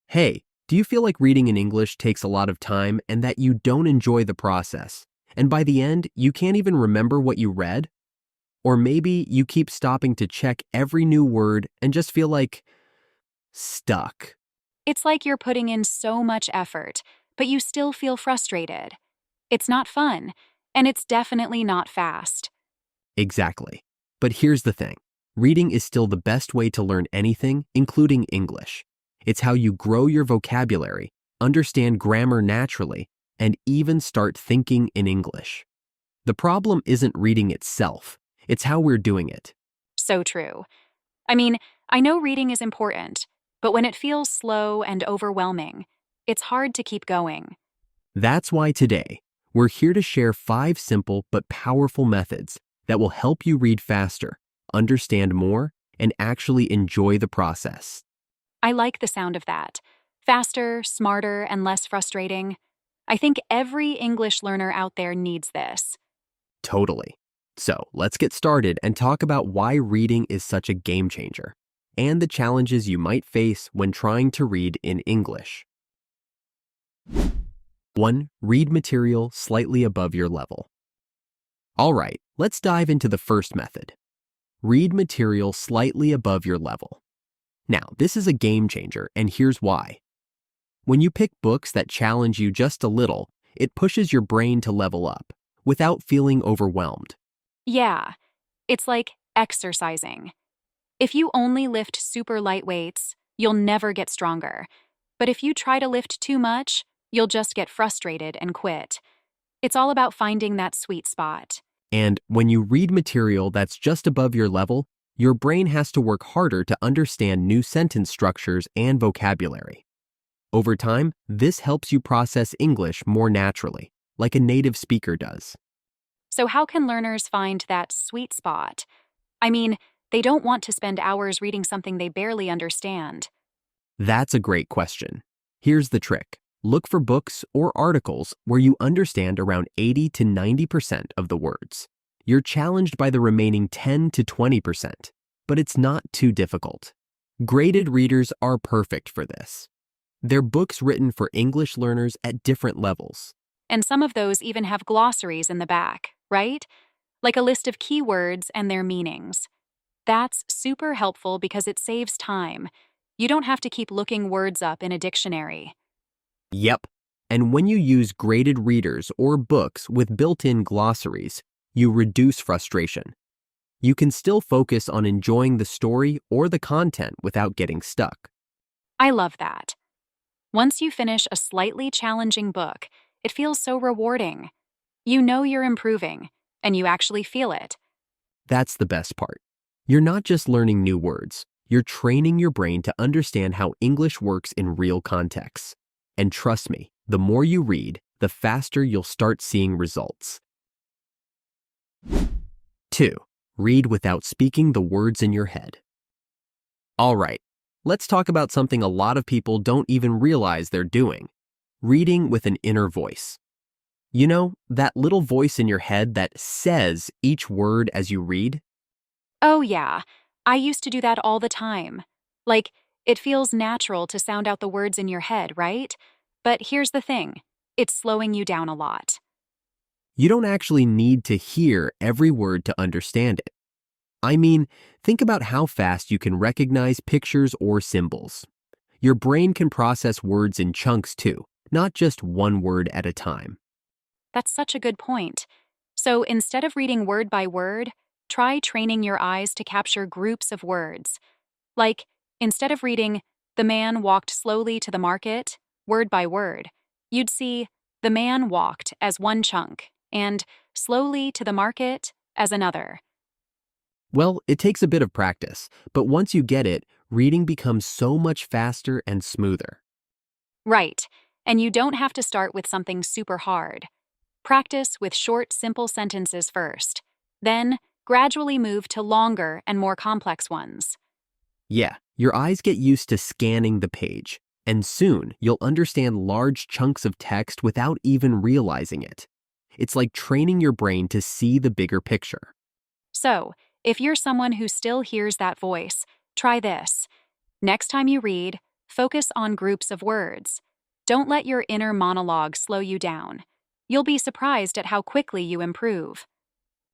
Hey, do you feel like reading in English takes a lot of time and that you don't enjoy the process? And by the end, you can't even remember what you read? Or maybe you keep stopping to check every new word and just feel like stuck. It's like you're putting in so much effort, but you still feel frustrated. It's not fun, and it's definitely not fast. Exactly. But here's the thing. Reading is still the best way to learn anything, including English. It's how you grow your vocabulary, understand grammar naturally, and even start thinking in English. The problem isn't reading itself, it's how we're doing it. So true. I mean, I know reading is important, but when it feels slow and overwhelming, it's hard to keep going. That's why today, we're here to share 5 simple but powerful methods that will help you read faster, understand more, and actually enjoy the process. I like the sound of that. Faster, smarter, and less frustrating. I think every English learner out there needs this. Totally. So let's get started and talk about why reading is such a game changer and the challenges you might face when trying to read in English. 1. Read material slightly above your level. All right, let's dive into the first method. Read material slightly above your level. Now, this is a game changer, and here's why. When you pick books that challenge you just a little, it pushes your brain to level up without feeling overwhelmed. Yeah, it's like exercising. If you only lift super light weights, you'll never get stronger. But if you try to lift too much, you'll just get frustrated and quit. It's all about finding that sweet spot. And when you read material that's just above your level, your brain has to work harder to understand new sentence structures and vocabulary. Over time, this helps you process English more naturally, like a native speaker does. So, how can learners find that sweet spot? I mean, they don't want to spend hours reading something they barely understand. That's a great question. Here's the trick. Look for books or articles where you understand around 80 to 90% of the words. You're challenged by the remaining 10 to 20%, but it's not too difficult. Graded readers are perfect for this. They're books written for English learners at different levels. And some of those even have glossaries in the back, right? Like a list of keywords and their meanings. That's super helpful because it saves time. You don't have to keep looking words up in a dictionary. Yep. And when you use graded readers or books with built-in glossaries, you reduce frustration. You can still focus on enjoying the story or the content without getting stuck. I love that. Once you finish a slightly challenging book, it feels so rewarding. You know you're improving, and you actually feel it. That's the best part. You're not just learning new words, you're training your brain to understand how English works in real contexts. And trust me, the more you read, the faster you'll start seeing results. 2. Read without speaking the words in your head. All right, let's talk about something a lot of people don't even realize they're doing. Reading with an inner voice. You know, that little voice in your head that says each word as you read? Oh, yeah. I used to do that all the time. Like, it feels natural to sound out the words in your head, right? But here's the thing, it's slowing you down a lot. You don't actually need to hear every word to understand it. I mean, think about how fast you can recognize pictures or symbols. Your brain can process words in chunks too, not just one word at a time. That's such a good point. So instead of reading word by word, try training your eyes to capture groups of words. Like, instead of reading, "The man walked slowly to the market," word by word, you'd see "the man walked" as one chunk and "slowly to the market" as another. Well, it takes a bit of practice, but once you get it, reading becomes so much faster and smoother. Right, and you don't have to start with something super hard. Practice with short, simple sentences first. Then, gradually move to longer and more complex ones. Yeah, your eyes get used to scanning the page, and soon you'll understand large chunks of text without even realizing it. It's like training your brain to see the bigger picture. So, if you're someone who still hears that voice, try this. Next time you read, Focus on groups of words. Don't let your inner monologue slow you down. You'll be surprised at how quickly you improve.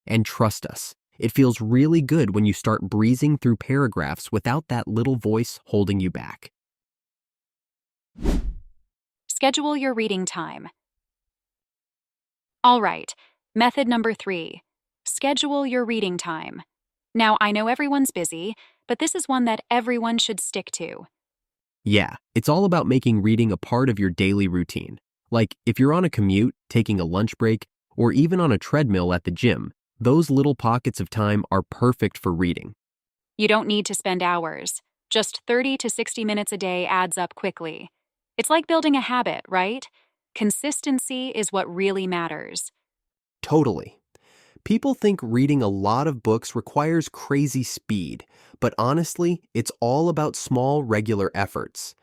And trust us, it feels really good when you start breezing through paragraphs without that little voice holding you back. Schedule your reading time. All right, method number 3. Schedule your reading time. Now, I know everyone's busy, but this is one that everyone should stick to. Yeah, it's all about making reading a part of your daily routine. Like if you're on a commute, taking a lunch break, or even on a treadmill at the gym, those little pockets of time are perfect for reading. You don't need to spend hours. Just 30 to 60 minutes a day adds up quickly. It's like building a habit, right? Consistency is what really matters. Totally. People think reading a lot of books requires crazy speed, but honestly, it's all about small, regular efforts.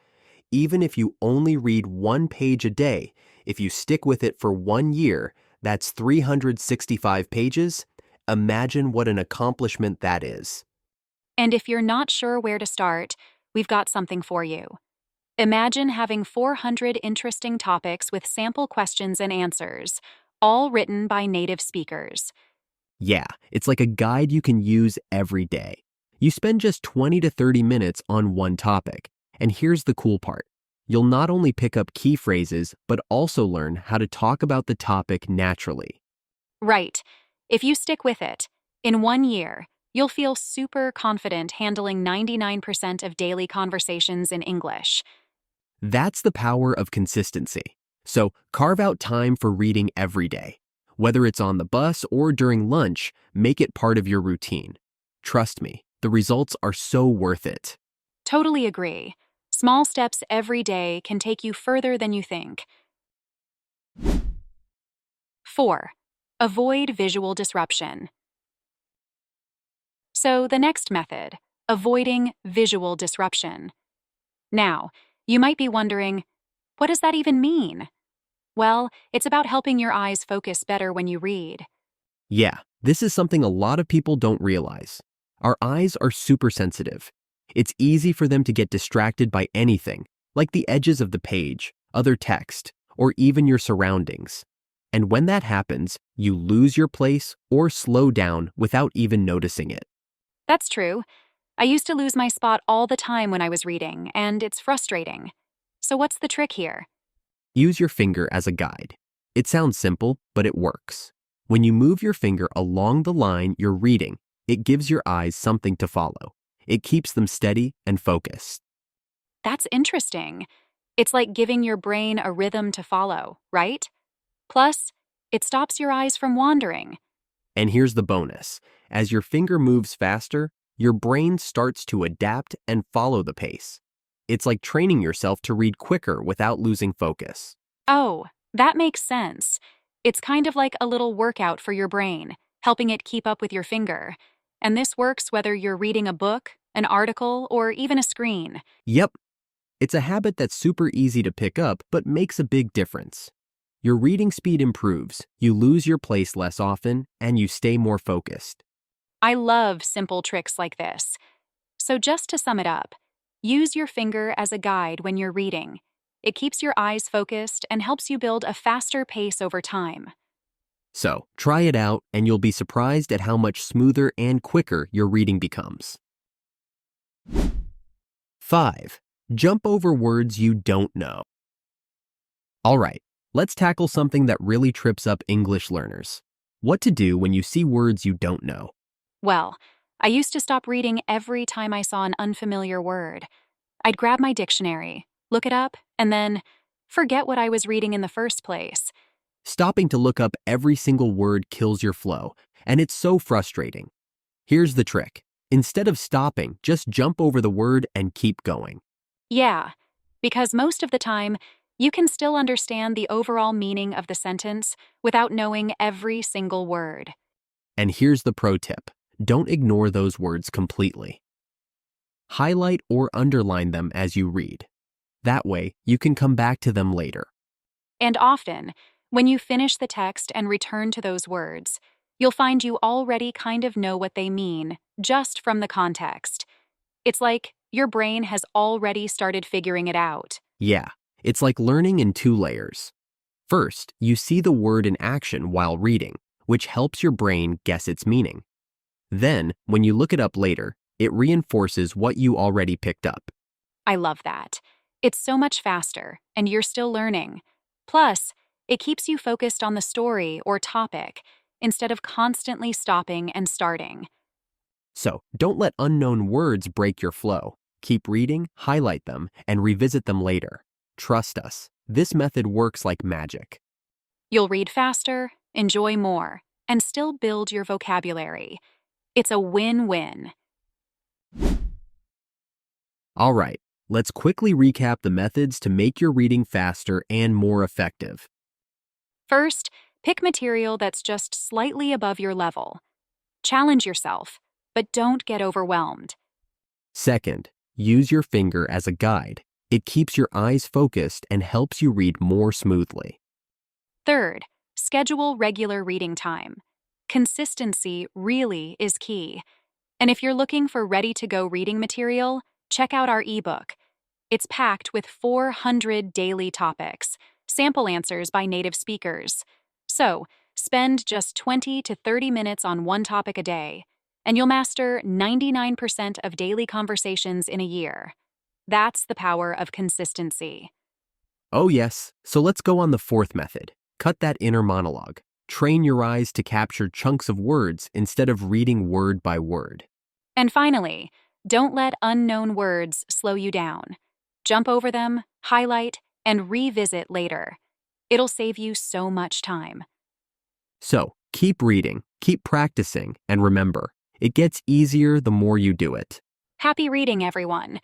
Even if you only read one page a day, if you stick with it for 1 year, that's 365 pages. Imagine what an accomplishment that is. And if you're not sure where to start, we've got something for you. Imagine having 400 interesting topics with sample questions and answers, all written by native speakers. Yeah, it's like a guide you can use every day. You spend just 20 to 30 minutes on one topic. And here's the cool part. You'll not only pick up key phrases, but also learn how to talk about the topic naturally. Right. If you stick with it, in 1 year, you'll feel super confident handling 99% of daily conversations in English. That's the power of consistency. So carve out time for reading every day. Whether it's on the bus or during lunch, make it part of your routine. Trust me, the results are so worth it. Totally agree. Small steps every day can take you further than you think. 4. Avoid visual disruption. So the next method, avoiding visual disruption. Now, you might be wondering, what does that even mean? Well, it's about helping your eyes focus better when you read. Yeah, this is something a lot of people don't realize. Our eyes are super sensitive. It's easy for them to get distracted by anything, like the edges of the page, other text, or even your surroundings. And when that happens, you lose your place or slow down without even noticing it. That's true. I used to lose my spot all the time when I was reading, and it's frustrating. So what's the trick here? Use your finger as a guide. It sounds simple, but it works. When you move your finger along the line you're reading, it gives your eyes something to follow. It keeps them steady and focused. That's interesting. It's like giving your brain a rhythm to follow, right? Plus, it stops your eyes from wandering. And here's the bonus. As your finger moves faster, your brain starts to adapt and follow the pace. It's like training yourself to read quicker without losing focus. Oh, that makes sense. It's kind of like a little workout for your brain, helping it keep up with your finger. And this works whether you're reading a book, an article, or even a screen. Yep, it's a habit that's super easy to pick up but makes a big difference. Your reading speed improves, you lose your place less often, and you stay more focused. I love simple tricks like this. So just to sum it up, use your finger as a guide when you're reading. It keeps your eyes focused and helps you build a faster pace over time. So, try it out and you'll be surprised at how much smoother and quicker your reading becomes. 5. Jump over words you don't know. All right, let's tackle something that really trips up English learners. What to do when you see words you don't know. Well, I used to stop reading every time I saw an unfamiliar word. I'd grab my dictionary, look it up, and then forget what I was reading in the first place. Stopping to look up every single word kills your flow, and it's so frustrating. Here's the trick. Instead of stopping, just jump over the word and keep going. Yeah, because most of the time, you can still understand the overall meaning of the sentence without knowing every single word. And here's the pro tip. Don't ignore those words completely. Highlight or underline them as you read. That way, you can come back to them later. And often, when you finish the text and return to those words, you'll find you already kind of know what they mean just from the context. It's like your brain has already started figuring it out. Yeah, it's like learning in two layers. First, you see the word in action while reading, which helps your brain guess its meaning. Then, when you look it up later, it reinforces what you already picked up. I love that. It's so much faster, and you're still learning. Plus, it keeps you focused on the story or topic instead of constantly stopping and starting. So, don't let unknown words break your flow. Keep reading, highlight them, and revisit them later. Trust us, this method works like magic. You'll read faster, enjoy more, and still build your vocabulary. It's a win-win. All right, let's quickly recap the methods to make your reading faster and more effective. First, pick material that's just slightly above your level. Challenge yourself, but don't get overwhelmed. Second, use your finger as a guide. It keeps your eyes focused and helps you read more smoothly. Third, schedule regular reading time. Consistency really is key. And if you're looking for ready-to-go reading material, check out our ebook. It's packed with 400 daily topics, sample answers by native speakers. So, spend just 20 to 30 minutes on one topic a day, and you'll master 99% of daily conversations in a year. That's the power of consistency. Oh yes, so let's go on the fourth method. Cut that inner monologue. Train your eyes to capture chunks of words instead of reading word by word. And finally, don't let unknown words slow you down. Jump over them, highlight, and revisit later. It'll save you so much time. So, keep reading, keep practicing, and remember, it gets easier the more you do it. Happy reading, everyone!